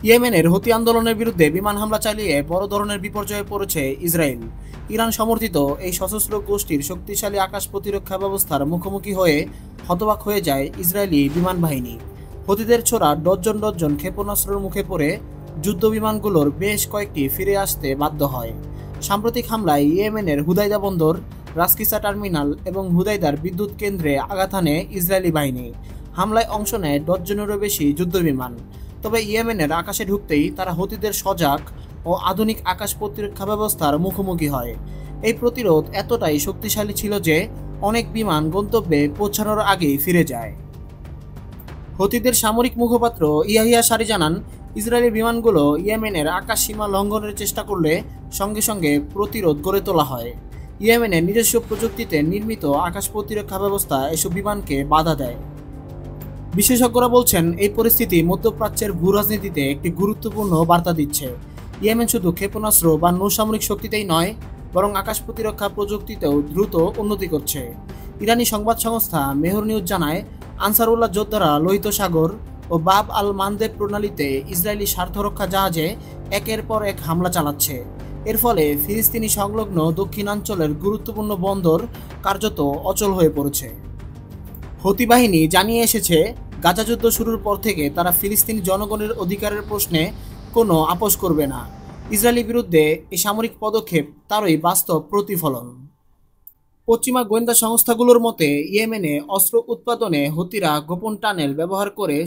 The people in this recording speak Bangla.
ইয়েমেনের হুতি আন্দোলনের বিরুদ্ধে বিমান হামলা চালিয়ে বড় ধরনের বিপর্যয়ে পড়েছে ইসরায়েল। ইরান সমর্থিত এই সশস্ত্র গোষ্ঠীর শক্তিশালী আকাশ প্রতিরক্ষা ব্যবস্থার মুখোমুখি হয়ে হতবাক হয়ে যায় ইসরায়েলি বিমান বাহিনী। হুতিদের ছোড়া ডজন ডজন ক্ষেপণাস্ত্রের মুখে পড়ে যুদ্ধ বিমানগুলোর বেশ কয়েকটি ফিরে আসতে বাধ্য হয়। সাম্প্রতিক হামলায় ইয়েমেনের হুদাইদা বন্দর, রাসকিসা টার্মিনাল এবং হুদাইদার বিদ্যুৎ কেন্দ্রে আঘাত হানে ইসরায়েলি বাহিনী। হামলায় অংশ নেয় ডজনেরও বেশি যুদ্ধবিমান। তবে ইয়েমেনের আকাশে ঢুকতেই তারা হুতিদের সজাগ ও আধুনিক আকাশ প্রতিরক্ষা ব্যবস্থার মুখোমুখি হয়। এই প্রতিরোধ এতটাই শক্তিশালী ছিল যে অনেক বিমান গন্তব্যে পৌঁছানোর আগেই ফিরে যায়। হুতিদের সামরিক মুখপাত্র ইয়াহিয়া সারি জানান, ইসরায়েলি বিমানগুলো ইয়েমেনের আকাশ সীমা লঙ্ঘনের চেষ্টা করলে সঙ্গে সঙ্গে প্রতিরোধ গড়ে তোলা হয়। ইয়েমেনের নিজস্ব প্রযুক্তিতে নির্মিত আকাশ প্রতিরক্ষা ব্যবস্থা এসব বিমানকে বাধা দেয়। বিশেষজ্ঞরা বলছেন, এই পরিস্থিতি মধ্যপ্রাচ্যের ভূরাজনীতিতে একটি গুরুত্বপূর্ণ বার্তা দিচ্ছে। ইয়েমেন শুধু ক্ষেপণাস্ত্র বা নৌসামরিক শক্তিতেই নয়, বরং আকাশ প্রতিরক্ষা প্রযুক্তিতেও দ্রুত উন্নতি করছে। ইরানি সংবাদ সংস্থা মেহর নিউজ জানায়, আনসারুল্লাহ যোদ্ধারা লোহিত সাগর ও বাব আল মানদেব প্রণালীতে ইসরায়েলি স্বার্থরক্ষা জাহাজে একের পর এক হামলা চালাচ্ছে। এর ফলে ফিলিস্তিনি সংলগ্ন দক্ষিণাঞ্চলের গুরুত্বপূর্ণ বন্দর কার্যত অচল হয়ে পড়েছে। হুতি বাহিনী জানিয়ে এসেছে, গাজা যুদ্ধ শুরুর পর থেকে তারা ফিলিস্তিনি জনগণের অধিকারের প্রশ্নে কোনো আপোষ করবে না। ইসরায়েলের বিরুদ্ধে এই সামরিক পদক্ষেপ তারই বাস্তব প্রতিফলন। পশ্চিমা গোয়েন্দা সংস্থাগুলোর মতে, ইয়েমেনে অস্ত্র উৎপাদনে হুতিরা গোপন টানেল ব্যবহার করে